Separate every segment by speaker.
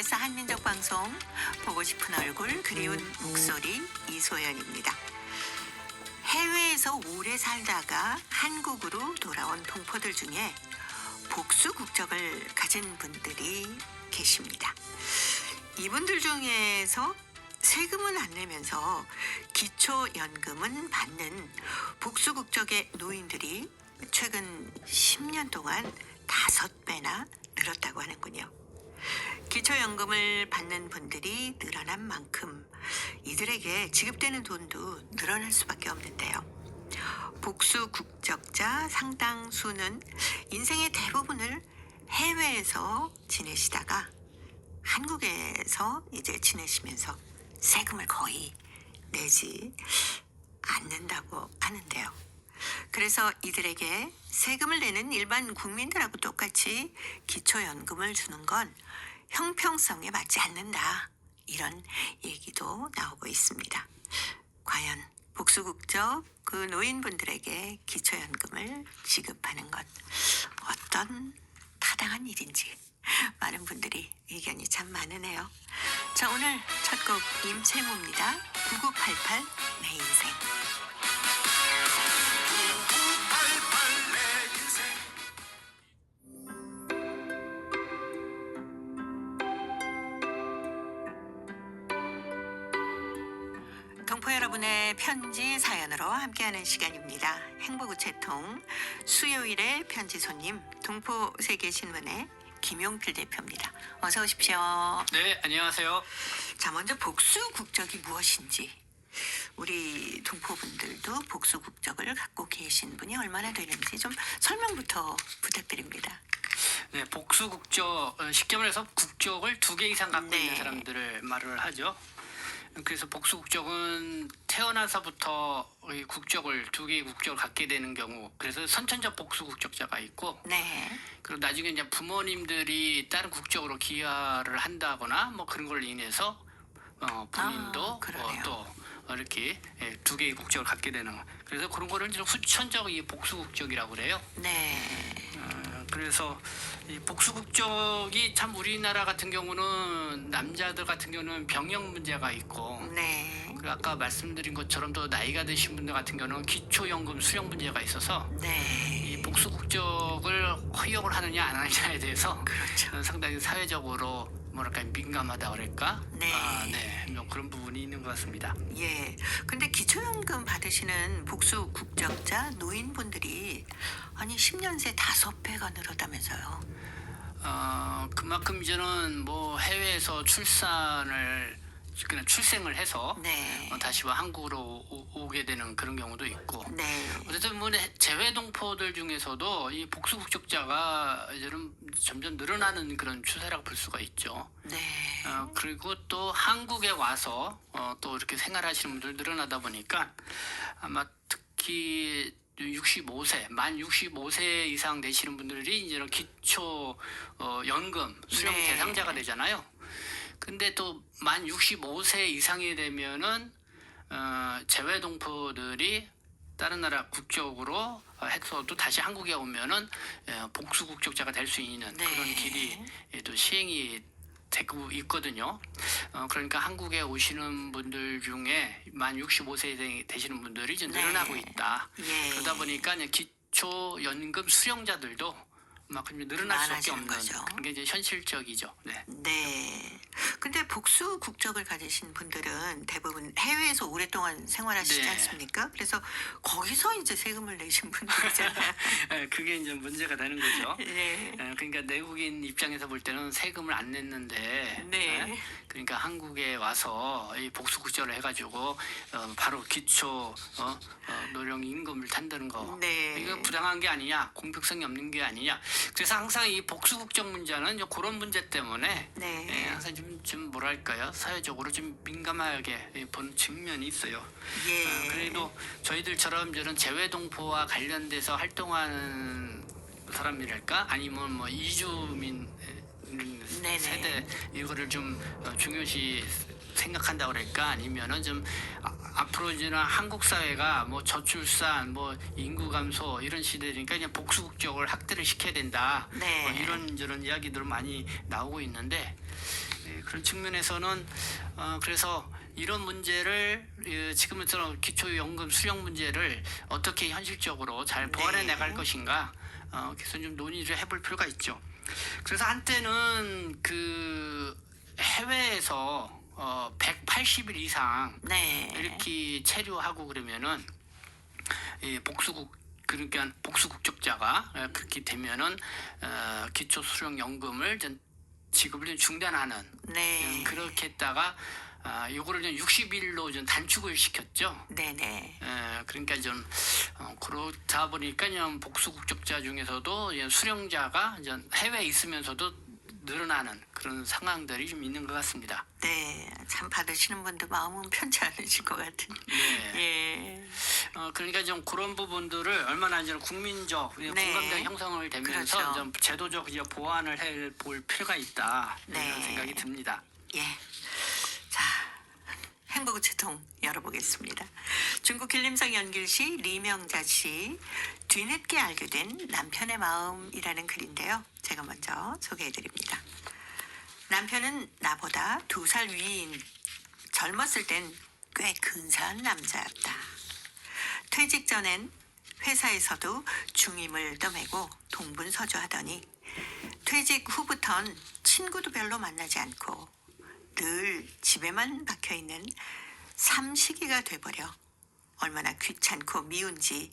Speaker 1: KBS 한민족 방송 보고 싶은 얼굴 그리운 목소리 이소연입니다. 해외에서 오래 살다가 한국으로 돌아온 동포들 중에 복수 국적을 가진 분들이 계십니다. 이분들 중에서 세금은 안 내면서 기초연금은 받는 복수 국적의 노인들이 최근 10년 동안 5배나 늘었다고 하는군요. 기초연금을 받는 분들이 늘어난 만큼 이들에게 지급되는 돈도 늘어날 수밖에 없는데요. 복수 국적자 상당수는 인생의 대부분을 해외에서 지내시다가 한국에서 이제 지내시면서 세금을 거의 내지 않는다고 하는데요. 그래서 이들에게 세금을 내는 일반 국민들하고 똑같이 기초연금을 주는 건 형평성에 맞지 않는다. 이런 얘기도 나오고 있습니다. 과연 복수국적 그 노인분들에게 기초연금을 지급하는 것 어떤 타당한 일인지 많은 분들이 의견이 참 많으네요. 자, 오늘 첫 곡 임채무입니다. 9988 내 인생. 동포 여러분의 편지 사연으로 함께하는 시간입니다. 행복우체통 수요일의 편지 손님 동포 세계신문의 김용필 대표입니다. 어서 오십시오.
Speaker 2: 네, 안녕하세요.
Speaker 1: 자, 먼저 복수 국적이 무엇인지 우리 동포분들도 복수 국적을 갖고 계신 분이 얼마나 되는지 좀 설명부터 부탁드립니다.
Speaker 2: 네, 복수 국적, 쉽게 말해서 국적을 2개 이상 갖고
Speaker 1: 네.
Speaker 2: 있는 사람들을 말을 하죠. 그래서 복수 국적은 태어나서부터 이 국적을 2개의 국적을 갖게 되는 경우, 그래서 선천적 복수 국적자가 있고,
Speaker 1: 네.
Speaker 2: 그리고 나중에 이제 부모님들이 다른 국적으로 기여를 한다거나 뭐 그런 걸로 인해서 본인도 또 이렇게 2개의 국적을 갖게 되는 거. 그래서 그런 거를 이제 후천적 이 복수 국적이라고 그래요.
Speaker 1: 네.
Speaker 2: 그래서 이 복수 국적이 참 우리나라 같은 경우는 남자들 같은 경우는 병역 문제가 있고,
Speaker 1: 네.
Speaker 2: 그리고 아까 말씀드린 것처럼 또 나이가 드신 분들 같은 경우는 기초연금 수령 문제가 있어서
Speaker 1: 네.
Speaker 2: 이 복수 국적을 허용을 하느냐 안 하느냐에 대해서
Speaker 1: 그렇죠.
Speaker 2: 상당히 사회적으로 뭐랄까 민감하다 그럴까?
Speaker 1: 네.
Speaker 2: 네, 뭐 그런 부분이 있는 것 같습니다.
Speaker 1: 예. 근데 기초연금 받으시는 복수 국적자 노인분들이 아니 10년 새 5배가 늘었다면서요.
Speaker 2: 그만큼 이제는 뭐 해외에서 그냥 출생을 해서
Speaker 1: 네.
Speaker 2: 다시 한국으로 오게 되는 그런 경우도 있고.
Speaker 1: 네.
Speaker 2: 어쨌든 뭐 재외 동포들 중에서도 이 복수 국적자가 이제는 점점 늘어나는 그런 추세라고 볼 수가 있죠.
Speaker 1: 네.
Speaker 2: 그리고 또 한국에 와서 또 이렇게 생활하시는 분들 늘어나다 보니까 아마 특히 65세, 만 65세 이상 되시는 분들이 이제는 기초 연금 수령
Speaker 1: 네.
Speaker 2: 대상자가 되잖아요. 근데 또 만 65세 이상이 되면은 재외 동포들이 다른 나라 국적으로 해서도 다시 한국에 오면은 복수 국적자가 될 수 있는
Speaker 1: 네.
Speaker 2: 그런 길이 또 시행이 되고 있거든요. 그러니까 한국에 오시는 분들 중에 만 65세 되시는 분들이 이제 늘어나고 있다.
Speaker 1: 예.
Speaker 2: 그러다 보니까 이제 기초 연금 수령자들도 그만큼 늘어날 수밖에 없는
Speaker 1: 거죠.
Speaker 2: 그런 게 이제 현실적이죠. 네.
Speaker 1: 네. 근데 복수 국적을 가지신 분들은 대부분 해외에서 오랫동안 생활하시지
Speaker 2: 네.
Speaker 1: 않습니까? 그래서 거기서 이제 세금을 내신 분들이잖아요.
Speaker 2: 그게 이제 문제가 되는 거죠.
Speaker 1: 네.
Speaker 2: 그러니까 내국인 입장에서 볼 때는 세금을 안 냈는데,
Speaker 1: 네.
Speaker 2: 그러니까 한국에 와서 이 복수 국적을 해가지고 바로 기초 노령 임금을 탄다는 거,
Speaker 1: 네.
Speaker 2: 이거 부당한 게 아니냐, 공평성이 없는 게 아니냐. 그래서 항상 이 복수 국적 문제는 이제 그런 문제 때문에
Speaker 1: 네.
Speaker 2: 항상 좀 뭐랄까요, 사회적으로 좀 민감하게 보는 측면이 있어요.
Speaker 1: 예.
Speaker 2: 그래도 저희들처럼 저런 재외동포와 관련돼서 활동하는 사람이랄까, 아니면 뭐 이주민
Speaker 1: 네네.
Speaker 2: 세대 이거를 좀 중요시 생각한다 그럴까, 아니면은 좀 앞으로 이제는 한국 사회가 뭐 저출산, 뭐 인구 감소 이런 시대니까 그냥 복수 국적을 확대를 시켜야 된다.
Speaker 1: 네.
Speaker 2: 이런 이야기들 많이 나오고 있는데 그런 측면에서는 그래서 이런 문제를 지금처럼 기초연금 수령 문제를 어떻게 현실적으로 잘 보완해 나갈 것인가 그래서 좀 논의를 해볼 필요가 있죠. 그래서 한때는 그 해외에서 180일 이상
Speaker 1: 네.
Speaker 2: 이렇게 체류하고 그러면은 그러니까 복수 국적자가 그렇게 되면은 기초수령연금을 지급을 좀 중단하는
Speaker 1: 네.
Speaker 2: 그렇게 했다가 요거를 좀 60일로 좀 단축을 시켰죠.
Speaker 1: 네네.
Speaker 2: 그러니까 좀 그렇다 보니까 좀 복수 국적자 중에서도 수령자가 해외에 있으면서도 늘어나는 그런 상황들이 좀 있는 것 같습니다.
Speaker 1: 네. 참 받으시는 분도 마음은 편치 않으실 것 같은.
Speaker 2: 네.
Speaker 1: 예.
Speaker 2: 그러니까 좀 그런 부분들을 얼마나 이제 국민적
Speaker 1: 네.
Speaker 2: 공감대 형성을 되면서
Speaker 1: 그렇죠.
Speaker 2: 좀 제도적 이제 보완을 해볼 필요가 있다 이런
Speaker 1: 네.
Speaker 2: 생각이 듭니다.
Speaker 1: 예. 자, 행복우체통 열어보겠습니다. 중국 길림성 연길시 리명자 씨 뒤늦게 알게 된 남편의 마음이라는 글인데요. 제가 먼저 소개해드립니다. 남편은 나보다 2살 위인 젊었을 땐 꽤 근사한 남자였다. 퇴직 전엔 회사에서도 중임을 떠매고 동분서주하더니 퇴직 후부턴 친구도 별로 만나지 않고 늘 집에만 박혀있는 삼식이가 돼버려 얼마나 귀찮고 미운지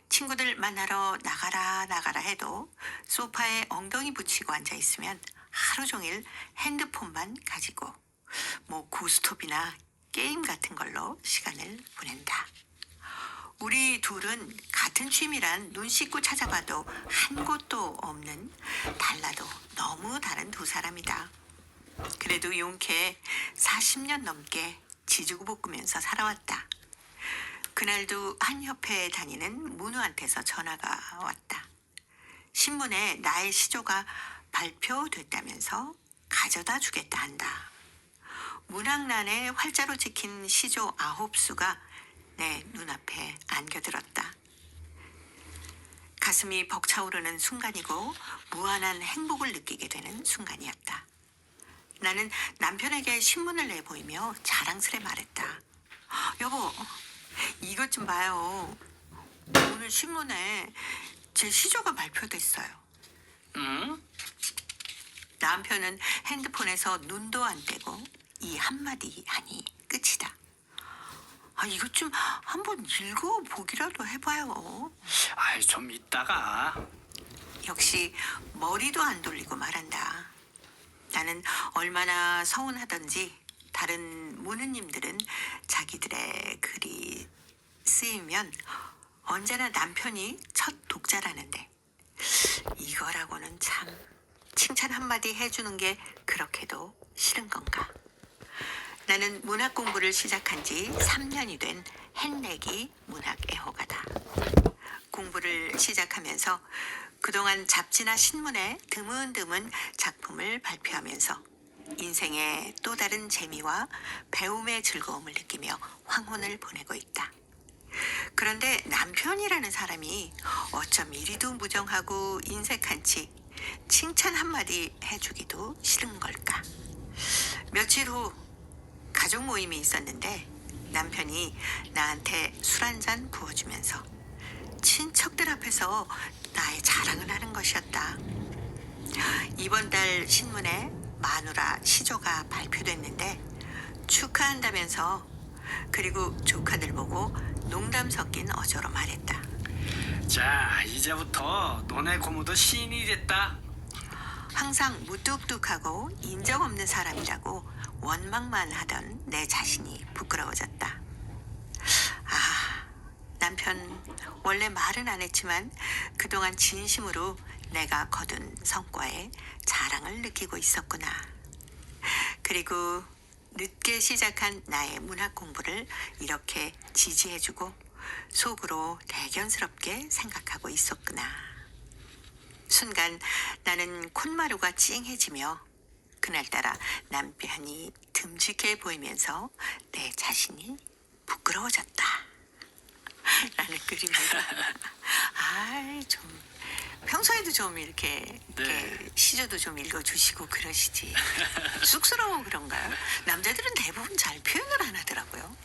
Speaker 1: 친구들 만나러 나가라 해도 소파에 엉덩이 붙이고 앉아있으면 하루 종일 핸드폰만 가지고 뭐 고스톱이나 게임 같은 걸로 시간을 보낸다. 우리 둘은 같은 취미란 눈 씻고 찾아봐도 한 곳도 없는 달라도 너무 다른 두 사람이다. 그래도 용케 40년 넘게 지지고 볶으면서 살아왔다. 그날도 한 협회에 다니는 문우한테서 전화가 왔다. 신문에 나의 시조가 발표됐다면서 가져다 주겠다 한다. 문학란에 활자로 찍힌 시조 9수가 내 눈앞에 안겨들었다. 가슴이 벅차오르는 순간이고 무한한 행복을 느끼게 되는 순간이었다. 나는 남편에게 신문을 내보이며 자랑스레 말했다. 여보, 이것 좀 봐요. 오늘 신문에 제 시조가 발표됐어요.
Speaker 2: 응?
Speaker 1: 남편은 핸드폰에서 눈도 안 떼고 이 한마디 하니 끝이다. 이것 좀 한번 읽어보기라도 해봐요.
Speaker 2: 좀 이따가.
Speaker 1: 역시 머리도 안 돌리고 말한다. 나는 얼마나 서운하던지 다른 문우님들은 자기들의 글이 쓰이면 언제나 남편이 첫 독자라는데 이거라고는 참 칭찬 한마디 해주는 게 그렇게도 싫은 건가. 나는 문학 공부를 시작한 지 3년이 된 햇내기 문학 애호가다. 공부를 시작하면서 그동안 잡지나 신문에 드문드문 작품을 발표하면서 인생의 또 다른 재미와 배움의 즐거움을 느끼며 황혼을 보내고 있다. 그런데 남편이라는 사람이 어쩜 이리도 무정하고 인색한지 칭찬 한마디 해주기도 싫은 걸까. 며칠 후 가족 모임이 있었는데 남편이 나한테 술 한잔 부어주면서 친척들 앞에서 나의 자랑을 하는 것이었다. 이번 달 신문에 마누라 시조가 발표됐는데 축하한다면서 그리고 조카들 보고 농담 섞인 어조로 말했다.
Speaker 2: 자, 이제부터 너네 고모도 시인이 됐다.
Speaker 1: 항상 무뚝뚝하고 인정 없는 사람이라고 원망만 하던 내 자신이 부끄러워졌다. 남편 원래 말은 안 했지만 그동안 진심으로 내가 거둔 성과에 자랑을 느끼고 있었구나. 그리고 늦게 시작한 나의 문학 공부를 이렇게 지지해주고 속으로 대견스럽게 생각하고 있었구나. 순간 나는 콧마루가 찡해지며 그날따라 남편이 듬직해 보이면서 내 자신이 부끄러워졌다. 라는 글입니다. 아이, 좀 평소에도 좀 이렇게 시조도 좀 읽어주시고 그러시지. 쑥스러워 그런가요? 남자들은 대부분 잘 표현을 안 하더라고요.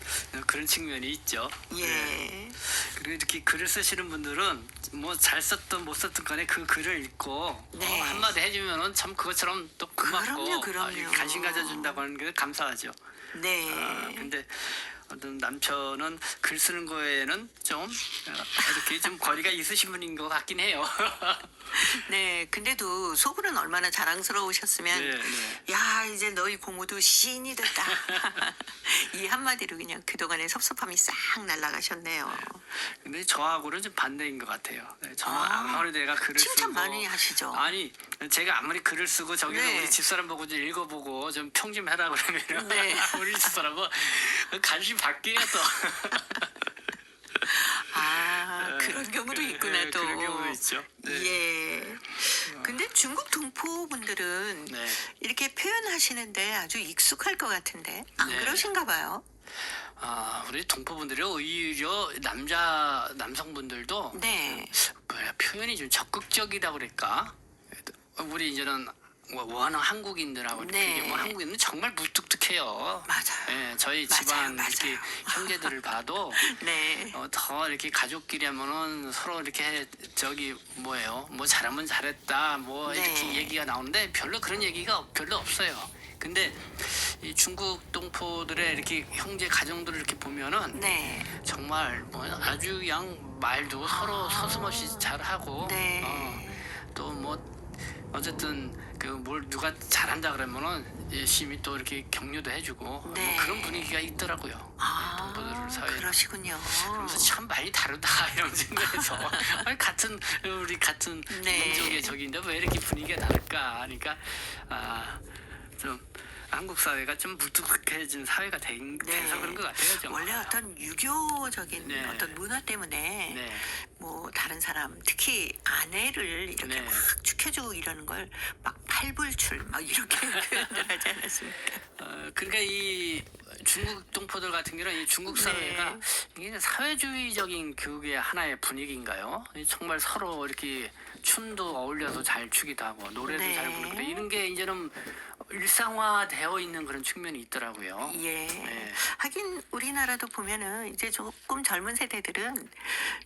Speaker 2: 그런 측면이 있죠.
Speaker 1: 예.
Speaker 2: 그리고 이렇게 글을 쓰시는 분들은 뭐 잘 썼든 못 썼든 간에 그 글을 읽고
Speaker 1: 네.
Speaker 2: 한마디 해주면은 참 그것처럼 또 고맙고
Speaker 1: 그럼요.
Speaker 2: 관심 가져준다고 하는 게 감사하죠.
Speaker 1: 네.
Speaker 2: 근데 어떤 남편은 글 쓰는 거에는 좀 이렇게 좀 거리가 있으신 분인 것 같긴 해요.
Speaker 1: 네. 근데도 속으로는 얼마나 자랑스러우셨으면
Speaker 2: 네.
Speaker 1: 야, 이제 너희 고모도 시인이 됐다. 이 한마디로 그냥 그동안의 섭섭함이 싹 날아가셨네요.
Speaker 2: 근데 저하고는 좀 반대인 것 같아요. 저는
Speaker 1: 아,
Speaker 2: 아무리 내가 글을
Speaker 1: 칭찬
Speaker 2: 쓰고
Speaker 1: 많이 하시죠?
Speaker 2: 아니 제가 아무리 글을 쓰고 저기서
Speaker 1: 네.
Speaker 2: 우리 집사람 보고 좀 읽어보고 좀 평 좀 해라 그러면
Speaker 1: 네.
Speaker 2: 우리 집사람은 관심 바뀌어요 또.
Speaker 1: 그런 경우도 있구나 또.
Speaker 2: 그런 경우도 있죠. 네.
Speaker 1: 예. 근데 중국 동포분들은
Speaker 2: 네.
Speaker 1: 이렇게 표현하시는데 아주 익숙할 것 같은데 안
Speaker 2: 네.
Speaker 1: 그러신가 봐요?
Speaker 2: 우리 동포분들이 오히려 남성분들도
Speaker 1: 네.
Speaker 2: 표현이 좀 적극적이다 그럴까? 우리 이제는 원어 한국인들하고
Speaker 1: 네.
Speaker 2: 이렇게 한국인은 정말 무뚝뚝해요.
Speaker 1: 맞아요.
Speaker 2: 예, 저희
Speaker 1: 맞아요,
Speaker 2: 집안
Speaker 1: 맞아요.
Speaker 2: 이렇게 형제들을 봐도
Speaker 1: 네.
Speaker 2: 더 이렇게 가족끼리 하면은 서로 이렇게 저기 뭐예요? 뭐 잘하면 잘했다 뭐
Speaker 1: 네.
Speaker 2: 이렇게 얘기가 나오는데 별로 그런 얘기가 별로 없어요. 근데 이 중국 동포들의 이렇게 형제 가정들을 이렇게 보면은
Speaker 1: 네.
Speaker 2: 정말 뭐 아주 그냥 말도 서로 서슴없이 잘하고
Speaker 1: 네.
Speaker 2: 또 뭐 어쨌든 그 뭘 누가 잘한다 그러면은 열심히 또 이렇게 격려도 해주고
Speaker 1: 네.
Speaker 2: 뭐 그런 분위기가 있더라고요. 동포들 사이에.
Speaker 1: 그러시군요.
Speaker 2: 그래서 참 많이 다르다 이런 생각에서 아니, 우리 같은
Speaker 1: 네.
Speaker 2: 민족의 적인데 왜 이렇게 분위기가 다를까 하니까 좀 한국 사회가 좀 무뚝뚝해진 사회가 돼서 그런 것 같아요. 좀.
Speaker 1: 원래 어떤 유교적인
Speaker 2: 네.
Speaker 1: 어떤 문화 때문에
Speaker 2: 네.
Speaker 1: 뭐 다른 사람 특히 아내를 이렇게
Speaker 2: 네.
Speaker 1: 막 축해주고 이러는 걸 막 팔불출 막 이렇게 표현을 하지 않았습니까?
Speaker 2: 그러니까 이 중국 동포들 같은 경우는 이 중국 사회가
Speaker 1: 네.
Speaker 2: 이게 사회주의적인 교육의 하나의 분위기인가요? 정말 서로 이렇게 춤도 어울려서 잘 추기도 하고 노래도
Speaker 1: 네.
Speaker 2: 잘 부르고 이런 게 이제는 일상화되어 있는 그런 측면이 있더라고요.
Speaker 1: 예.
Speaker 2: 네.
Speaker 1: 하긴 우리나라도 보면은 이제 조금 젊은 세대들은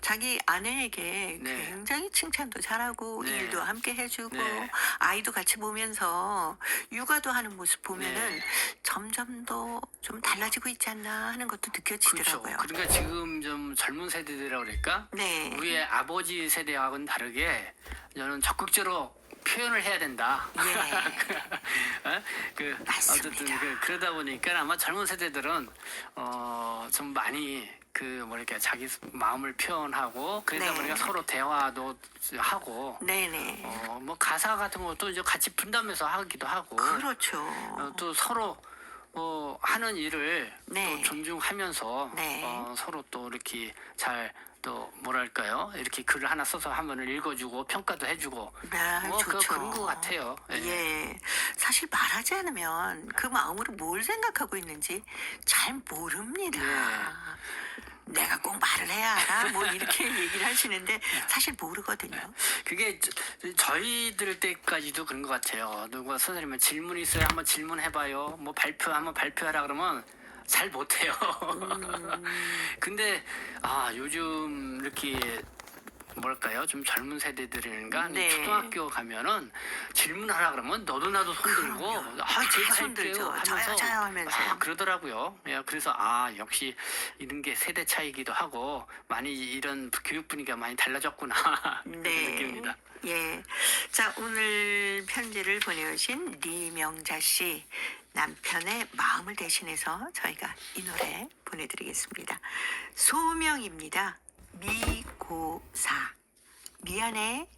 Speaker 1: 자기 아내에게
Speaker 2: 네.
Speaker 1: 굉장히 칭찬도 잘하고
Speaker 2: 네.
Speaker 1: 일도 함께 해주고
Speaker 2: 네.
Speaker 1: 아이도 같이 보면서 육아도 하는 모습 보면은
Speaker 2: 네.
Speaker 1: 점점 더 좀 달라지고 있지 않나 하는 것도
Speaker 2: 그렇죠.
Speaker 1: 느껴지더라고요.
Speaker 2: 그러니까 지금 좀 젊은 세대들이라고 그럴까?
Speaker 1: 네.
Speaker 2: 우리의 아버지 세대하고는 다르게 저는 적극적으로 표현을 해야 된다.
Speaker 1: 예. 맞습니다.
Speaker 2: 어쨌든 그러다 보니까 아마 젊은 세대들은 좀 많이 뭐랄까 자기 마음을 표현하고 그러다
Speaker 1: 네.
Speaker 2: 보니까 서로 대화도 하고
Speaker 1: 네네.
Speaker 2: 뭐 가사 같은 것도 이제 같이 분담해서 하기도 하고
Speaker 1: 그렇죠.
Speaker 2: 또 서로 하는 일을
Speaker 1: 네.
Speaker 2: 또 존중하면서
Speaker 1: 네.
Speaker 2: 서로 또 이렇게 잘 또 뭐랄까요 이렇게 글을 하나 써서 하면을 읽어주고 평가도 해주고
Speaker 1: 좋죠.
Speaker 2: 그런 것 같아요.
Speaker 1: 예. 사실 말하지 않으면 그 마음으로 뭘 생각하고 있는지 잘 모릅니다. 내가 꼭 말을 해야 알아. 뭐 이렇게 얘기를 하시는데 사실 모르거든요.
Speaker 2: 그게 저희들 때까지도 그런 것 같아요. 누가 선생님은 질문 있어요? 한번 질문해봐요. 뭐 한번 발표하라 그러면 잘 못해요. 근데 요즘 이렇게 뭐랄까요? 좀 젊은 세대들인가
Speaker 1: 네.
Speaker 2: 초등학교 가면은 질문하라 그러면 너도 나도 손 들고 제가
Speaker 1: 손 들죠.
Speaker 2: 할게요
Speaker 1: 저요 하면서.
Speaker 2: 그러더라고요. 그래서 역시 이런 게 세대 차이기도 하고 많이 이런 교육 분위기가 많이 달라졌구나 그런 느낌입니다.
Speaker 1: 예. 자, 오늘 편지를 보내오신 리명자 씨 남편의 마음을 대신해서 저희가 이 노래 보내드리겠습니다. 소명입니다. 미고사. 미안해,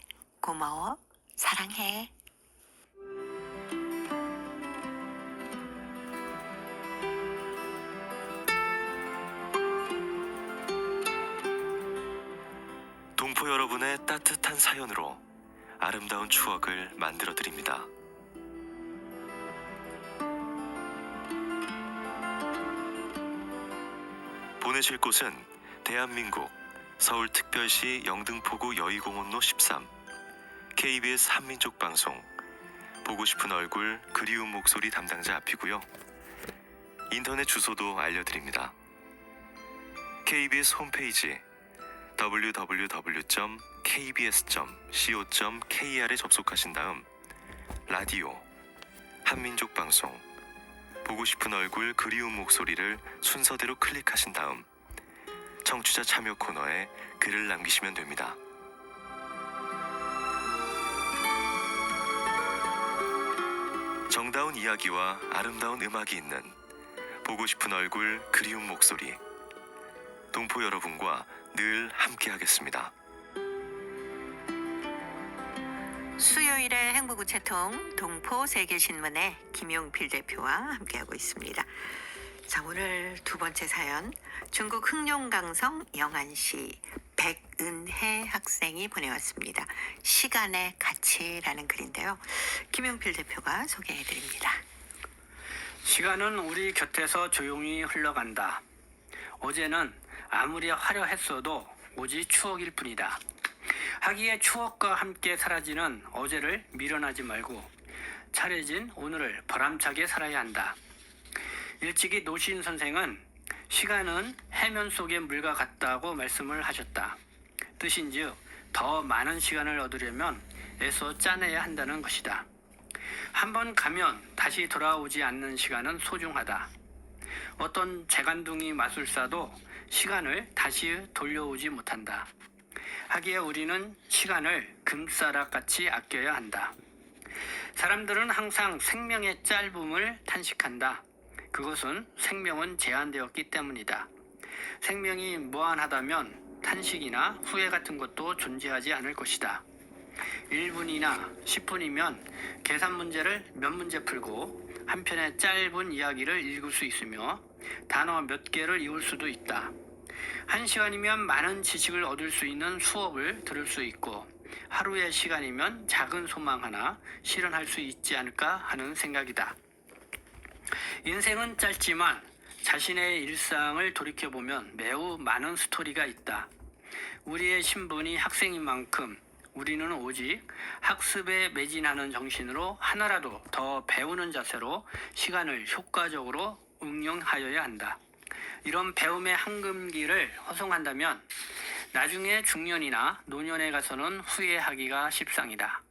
Speaker 1: 고마워, 사랑해.
Speaker 3: 동포 여러분의 따뜻한 사연으로 아름다운 추억을 만들어 드립니다. 보내주신 보내실 곳은 대한민국 서울특별시 영등포구 여의공원로 13 KBS 한민족 방송 보고 싶은 얼굴 그리운 목소리 담당자 앞이고요. 인터넷 주소도 알려드립니다. KBS 홈페이지 www.kbs.co.kr에 접속하신 다음 라디오 한민족 방송 보고 싶은 얼굴 그리운 목소리를 순서대로 클릭하신 다음 청취자 참여 코너에 글을 남기시면 됩니다. 정다운 이야기와 아름다운 음악이 있는 보고 싶은 얼굴 그리운 목소리 동포 여러분과 늘 함께하겠습니다.
Speaker 1: 수요일의 행복우체통 동포 세계신문의 김용필 대표와 함께하고 있습니다. 자, 오늘 두 번째 사연 중국 흑룡강성 영안시 백은혜 학생이 보내왔습니다. 시간의 가치라는 글인데요. 김용필 대표가 소개해드립니다.
Speaker 2: 시간은 우리 곁에서 조용히 흘러간다. 어제는 아무리 화려했어도 오직 추억일 뿐이다. 하기에 추억과 함께 사라지는 어제를 미련하지 말고 차려진 오늘을 보람차게 살아야 한다. 일찍이 노신 선생은 시간은 해면 속의 물과 같다고 말씀을 하셨다. 뜻인즉 더 많은 시간을 얻으려면 애써 짜내야 한다는 것이다. 한번 가면 다시 돌아오지 않는 시간은 소중하다. 어떤 재간둥이 마술사도 시간을 다시 돌려오지 못한다. 하기에 우리는 시간을 금싸락같이 아껴야 한다. 사람들은 항상 생명의 짧음을 탄식한다. 그것은 생명은 제한되었기 때문이다. 생명이 무한하다면 탄식이나 후회 같은 것도 존재하지 않을 것이다. 1분이나 10분이면 계산 문제를 몇 문제 풀고 한 편의 짧은 이야기를 읽을 수 있으며 단어 몇 개를 이을 수도 있다. 1시간이면 많은 지식을 얻을 수 있는 수업을 들을 수 있고 하루의 시간이면 작은 소망 하나 실현할 수 있지 않을까 하는 생각이다. 인생은 짧지만 자신의 일상을 돌이켜보면 매우 많은 스토리가 있다. 우리의 신분이 학생인 만큼 우리는 오직 학습에 매진하는 정신으로 하나라도 더 배우는 자세로 시간을 효과적으로 응용하여야 한다. 이런 배움의 황금기를 허송한다면 나중에 중년이나 노년에 가서는 후회하기가 십상이다.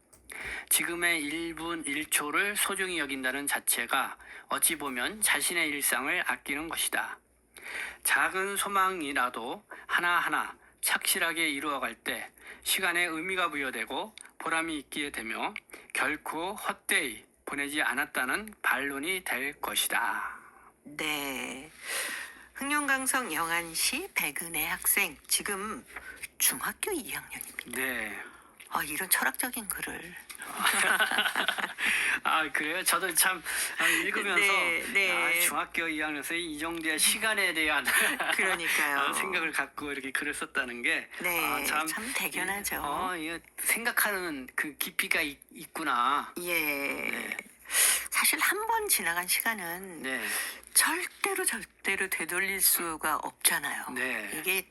Speaker 2: 지금의 1분 1초를 소중히 여긴다는 자체가 어찌 보면 자신의 일상을 아끼는 것이다. 작은 소망이라도 하나하나 착실하게 이루어갈 때 시간에 의미가 부여되고 보람이 있게 되며 결코 헛되이 보내지 않았다는 반론이 될 것이다.
Speaker 1: 네, 흑룡강성 영안시 백은혜 학생 지금 중학교 2학년입니다.
Speaker 2: 네.
Speaker 1: 이런 철학적인 글을
Speaker 2: 아, 그래요? 저도 참 읽으면서
Speaker 1: 네.
Speaker 2: 중학교 2학년에서 이 정도의 시간에 대한
Speaker 1: 그러니까요.
Speaker 2: 생각을 갖고 이렇게 글을 썼다는 게
Speaker 1: 네,
Speaker 2: 참
Speaker 1: 대견하죠.
Speaker 2: 이거 생각하는 그 깊이가 있구나.
Speaker 1: 예.
Speaker 2: 네.
Speaker 1: 사실 한 번 지나간 시간은
Speaker 2: 네.
Speaker 1: 절대로 되돌릴 수가 없잖아요.
Speaker 2: 네.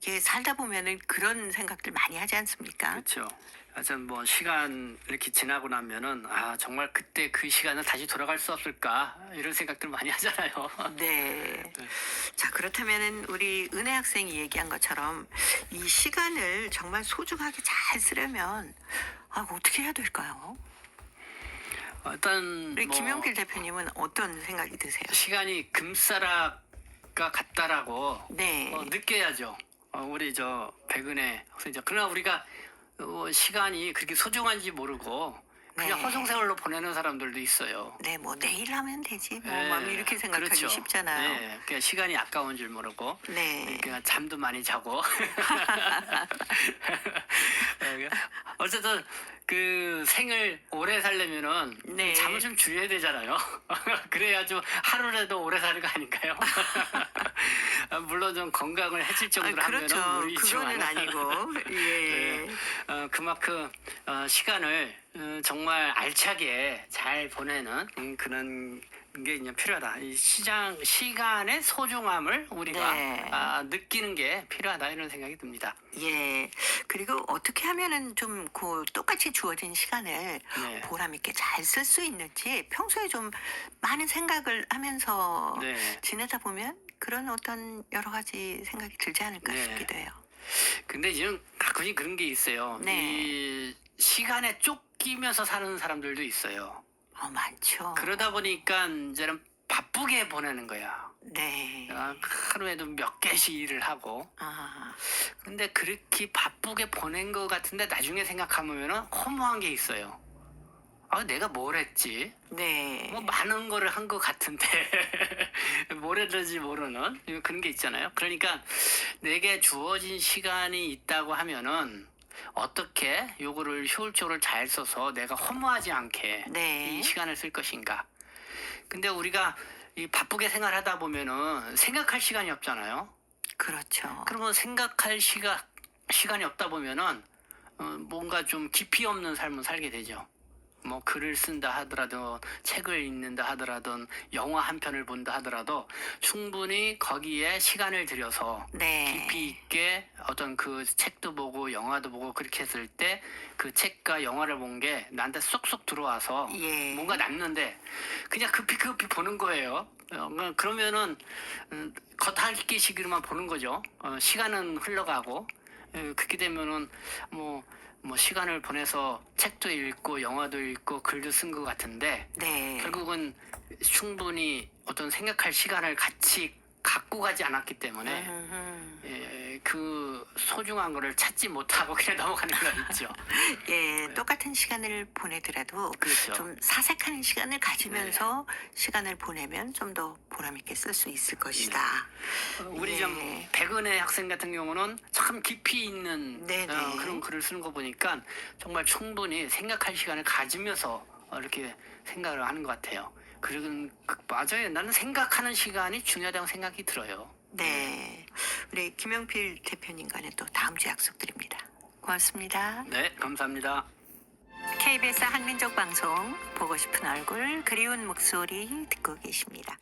Speaker 1: 이게 살다 보면은 그런 생각들 많이 하지 않습니까?
Speaker 2: 그렇죠. 하여튼 뭐 시간 이렇게 지나고 나면은 정말 그때 그 시간을 다시 돌아갈 수 없을까 이런 생각들 많이 하잖아요.
Speaker 1: 네. 자, 그렇다면은 우리 은혜 학생이 얘기한 것처럼 이 시간을 정말 소중하게 잘 쓰려면 어떻게 해야 될까요?
Speaker 2: 일단
Speaker 1: 우리 김용필 대표님은 어떤 생각이 드세요?
Speaker 2: 시간이 금싸락과 같다라고
Speaker 1: 네.
Speaker 2: 느껴야죠. 우리 저 백은혜 학생이죠. 그러나 우리가 시간이 그렇게 소중한지 모르고 그냥
Speaker 1: 네.
Speaker 2: 허송세월로 보내는 사람들도 있어요.
Speaker 1: 네, 뭐 내일 하면 되지.
Speaker 2: 네,
Speaker 1: 막 이렇게 생각하기
Speaker 2: 그렇죠.
Speaker 1: 쉽잖아요.
Speaker 2: 네, 그냥 시간이 아까운 줄 모르고
Speaker 1: 네.
Speaker 2: 그냥 잠도 많이 자고 어쨌든 그 생을 오래 살려면은
Speaker 1: 네.
Speaker 2: 잠을 좀 줄여야 되잖아요. 그래야 좀 하루라도 오래 사는 거 아닌가요? 물론 좀 건강을 해칠 정도로
Speaker 1: 그렇죠.
Speaker 2: 하면은 모르겠지만
Speaker 1: 그거는 아니고. 예.
Speaker 2: 네. 그만큼 시간을 정말 알차게 잘 보내는 그런 게 이제 필요하다. 이 시간의 소중함을 우리가
Speaker 1: 네.
Speaker 2: 느끼는 게 필요하다 이런 생각이 듭니다.
Speaker 1: 예. 그리고 어떻게 하면은 좀 그 똑같이 주어진 시간을
Speaker 2: 네.
Speaker 1: 보람 있게 잘 쓸 수 있는지 평소에 좀 많은 생각을 하면서
Speaker 2: 네.
Speaker 1: 지내다 보면 그런 어떤 여러 가지 생각이 들지 않을까
Speaker 2: 네.
Speaker 1: 싶기도 해요.
Speaker 2: 근데 지금 가끔씩 그런 게 있어요.
Speaker 1: 네.
Speaker 2: 이 시간에 쫓기면서 사는 사람들도 있어요.
Speaker 1: 많죠.
Speaker 2: 그러다 보니까 이제는 바쁘게 보내는 거야.
Speaker 1: 네.
Speaker 2: 하루에도 몇 개씩 일을 하고.
Speaker 1: 아,
Speaker 2: 근데 그렇게 바쁘게 보낸 것 같은데 나중에 생각하면은 허무한 게 있어요. 내가 뭘 했지?
Speaker 1: 네.
Speaker 2: 뭐 많은 거를 한 것 같은데 뭘 했는지 모르는 그런 게 있잖아요. 그러니까 내게 주어진 시간이 있다고 하면은 어떻게 요거를 효율적으로 잘 써서 내가 허무하지 않게
Speaker 1: 네.
Speaker 2: 이 시간을 쓸 것인가. 근데 우리가 이 바쁘게 생활하다 보면은 생각할 시간이 없잖아요.
Speaker 1: 그렇죠.
Speaker 2: 그러면 생각할 시간이 없다 보면은 뭔가 좀 깊이 없는 삶을 살게 되죠. 뭐 글을 쓴다 하더라도 책을 읽는다 하더라도 영화 한 편을 본다 하더라도 충분히 거기에 시간을 들여서
Speaker 1: 네.
Speaker 2: 깊이 있게 어떤 그 책도 보고 영화도 보고 그렇게 했을 때 그 책과 영화를 본 게 나한테 쏙쏙 들어와서
Speaker 1: 예.
Speaker 2: 뭔가 남는데 그냥 급히 보는 거예요. 그러면은 겉핥기식으로만 보는 거죠. 시간은 흘러가고 그렇게 되면은 뭐 시간을 보내서 책도 읽고 영화도 읽고 글도 쓴 것 같은데
Speaker 1: 네.
Speaker 2: 결국은 충분히 어떤 생각할 시간을 같이 갖고 가지 않았기 때문에 그 소중한 거를 찾지 못하고 그냥 넘어가는 거 있죠.
Speaker 1: 예, 똑같은 시간을 보내더라도
Speaker 2: 그렇죠.
Speaker 1: 좀 사색하는 시간을 가지면서 시간을 보내면 좀 더 보람 있게 쓸 수 있을 것이다.
Speaker 2: 우리
Speaker 1: 예.
Speaker 2: 좀 백은혜 학생 같은 경우는 참 깊이 있는
Speaker 1: 네네.
Speaker 2: 그런 글을 쓰는 거 보니까 정말 충분히 생각할 시간을 가지면서 이렇게 생각을 하는 것 같아요. 그리고 맞아요. 나는 생각하는 시간이 중요하다고 생각이 들어요.
Speaker 1: 네. 우리 김영필 대표님과는 또 다음 주 약속드립니다. 고맙습니다.
Speaker 2: 네, 감사합니다.
Speaker 1: KBS 한민족 방송 보고 싶은 얼굴 그리운 목소리 듣고 계십니다.